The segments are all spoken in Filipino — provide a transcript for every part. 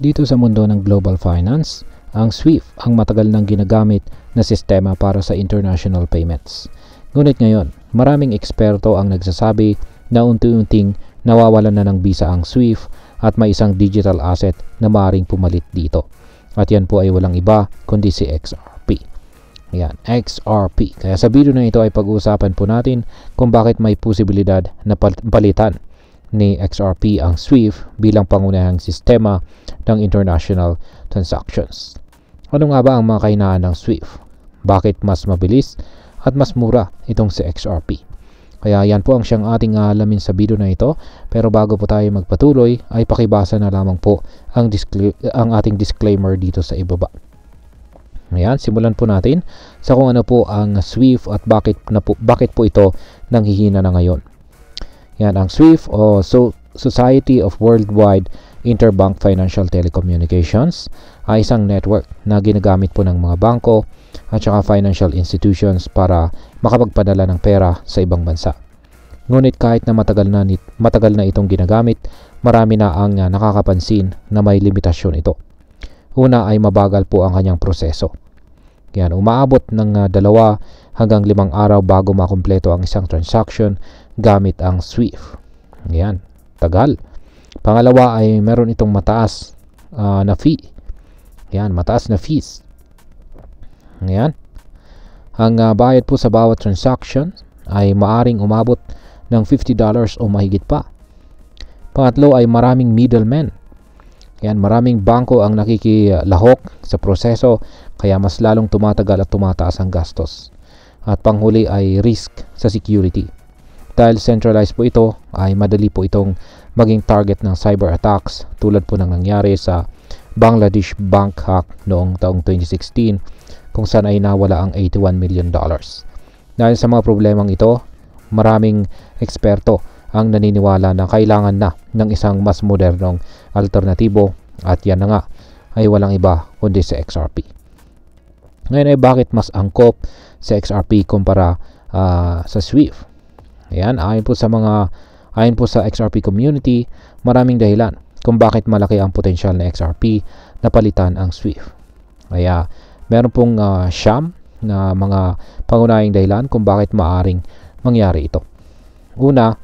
Dito sa mundo ng global finance, ang SWIFT ang matagal nang ginagamit na sistema para sa international payments. Ngunit ngayon, maraming eksperto ang nagsasabi na unti-unting nawawalan na ng bisa ang SWIFT at may isang digital asset na maaaring pumalit dito. At yan po ay walang iba kundi si XRP. Yan, XRP. Kaya sa video na ito ay pag-uusapan po natin kung bakit may posibilidad na palitan ni XRP ang SWIFT bilang pangunahing sistema ng international transactions. Ano nga ba ang mga kahinaan ng SWIFT? Bakit mas mabilis at mas mura itong si XRP? Kaya yan po ang siyang ating alamin sa video na ito. Pero bago po tayo magpatuloy ay pakibasa na lamang po ang ating disclaimer dito sa ibaba. Ayan, simulan po natin sa kung ano po ang SWIFT at bakit po ito nanghihina na ngayon. Yan, ang SWIFT o Society of Worldwide Interbank Financial Telecommunications ay isang network na ginagamit po ng mga bangko at saka financial institutions para makapagpadala ng pera sa ibang bansa. Ngunit kahit na matagal na itong ginagamit, marami na ang nakakapansin na may limitasyon ito. Una ay mabagal po ang kanyang proseso. Yan, umaabot ng 2 hanggang 5 araw bago makumpleto ang isang transaction gamit ang SWIFT. Yan, tagal. Pangalawa ay meron itong mataas na fee. Yan, mataas na fees. Yan. Ang bayad po sa bawat transaction ay maaring umabot ng $50 o mahigit pa. Pangatlo ay maraming middlemen. Yan, maraming bangko ang nakikilahok sa proseso kaya mas lalong tumatagal at tumataas ang gastos. At panghuli ay risk sa security. Dahil centralized po ito, ay madali po itong maging target ng cyber attacks tulad po ng nangyari sa Bangladesh bank hack noong taong 2016 kung saan ay nawala ang $81 million. Dahil sa mga problemang ito, maraming eksperto ang naniniwala na kailangan na ng isang mas modernong alternatibo at yan na nga ay walang iba kundi sa XRP. Ngayon ay bakit mas angkop sa XRP kumpara sa SWIFT? Ayan, ayon po sa XRP community, maraming dahilan kung bakit malaki ang potensyal na XRP na palitan ang SWIFT. Kaya meron pong siyam na mga pangunahing dahilan kung bakit maaring mangyari ito. Una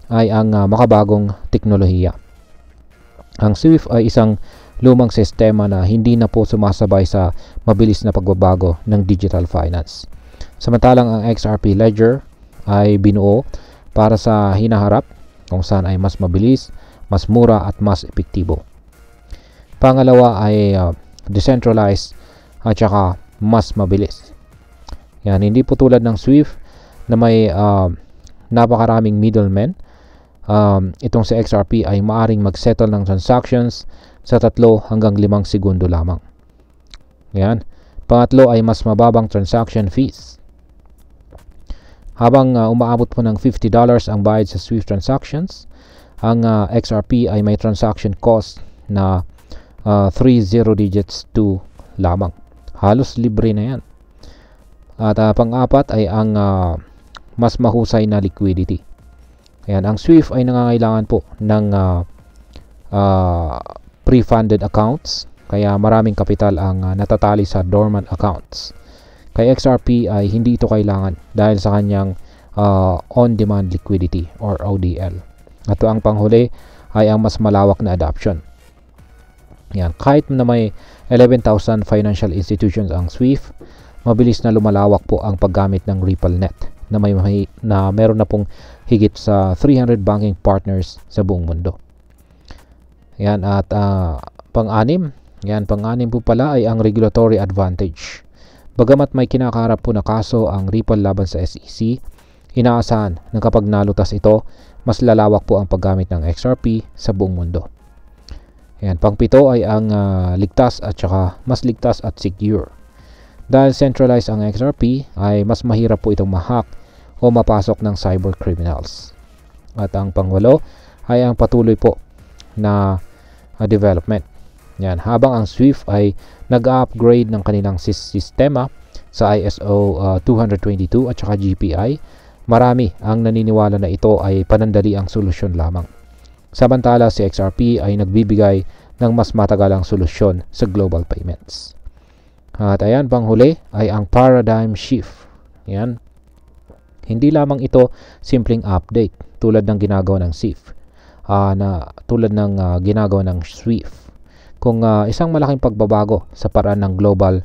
ay ang makabagong teknolohiya. Ang SWIFT ay isang lumang sistema na hindi na po sumasabay sa mabilis na pagbabago ng digital finance. Samantalang ang XRP Ledger ay binuo para sa hinaharap kung saan ay mas mabilis, mas mura at mas epektibo. Pangalawa ay decentralized at saka mas mabilis. Yan, hindi po tulad ng SWIFT na may napakaraming middlemen. Itong si XRP ay maaring mag-settle ng transactions sa 3 hanggang 5 segundo lamang. Yan. Pangatlo ay mas mababang transaction fees. Habang umaabot po ng $50 ang bayad sa SWIFT transactions, ang XRP ay may transaction cost na 3 0 digits 2 lamang. Halos libre na yan. At pang-apat ay ang mas mahusay na liquidity. Ayan, ang SWIFT ay nangangailangan po ng pre-funded accounts, kaya maraming kapital ang natatali sa dormant accounts. Kay XRP ay hindi ito kailangan dahil sa kanyang on-demand liquidity or ODL. At ang panghuli ay ang mas malawak na adoption. Yan, kahit na may 11,000 financial institutions ang SWIFT, mabilis na lumalawak po ang paggamit ng RippleNet na meron na pong higit sa 300 banking partners sa buong mundo. Yan, at pang-anim po pala ay ang regulatory advantage. Bagamat may kinakaharap po na kaso ang Ripple laban sa SEC, inaasahan na kapag nalutas ito, mas lalawak po ang paggamit ng XRP sa buong mundo. Yan, pang-pito ay ang ligtas at saka mas ligtas at secure. Dahil centralized ang XRP, ay mas mahirap po itong ma-hack o mapasok ng cyber criminals. At ang pang-8 ay ang patuloy po na development. Yan, habang ang SWIFT ay nag-upgrade ng kanilang sistema sa ISO 222 at saka GPI, marami ang naniniwala na ito ay panandali ang solusyon lamang. Samantala si XRP ay nagbibigay ng mas matagalang solusyon sa global payments. At ayan, panghuli ay ang paradigm shift. Yan. Hindi lamang ito simpleng update tulad ng ginagawa ng SWIFT, ginagawa ng SWIFT. Kung isang malaking pagbabago sa paraan ng global,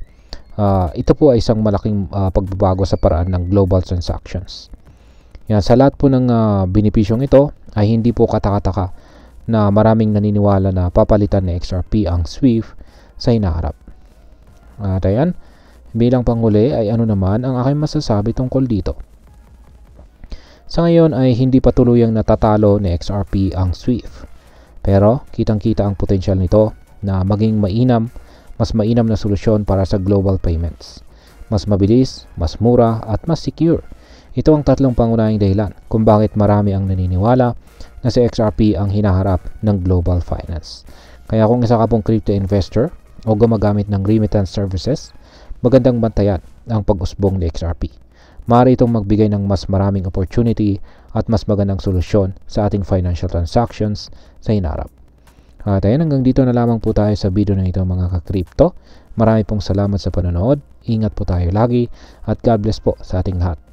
ito po ay isang malaking pagbabago sa paraan ng global transactions. Yan, sa lahat po ng benepisyong ito ay hindi po katakataka na maraming naniniwala na papalitan ni XRP ang SWIFT sa hinaharap. At ayan, bilang panghuli ay ano naman ang aking masasabi tungkol dito. Sa ngayon ay hindi pa tuluyang natatalo ni XRP ang SWIFT. Pero kitang-kita ang potensyal nito na maging mas mainam na solusyon para sa global payments. Mas mabilis, mas mura at mas secure. Ito ang tatlong pangunahing dahilan kung bakit marami ang naniniwala na si XRP ang hinaharap ng global finance. Kaya kung isa ka pong crypto investor o gumagamit ng remittance services, magandang bantayan ang pag-usbong ni XRP. Maaari itong magbigay ng mas maraming opportunity at mas magandang solusyon sa ating financial transactions sa hinaharap. At ayan, hanggang dito na lamang po tayo sa video na ito mga ka-crypto. Marami pong salamat sa panonood. Ingat po tayo lagi at God bless po sa ating lahat.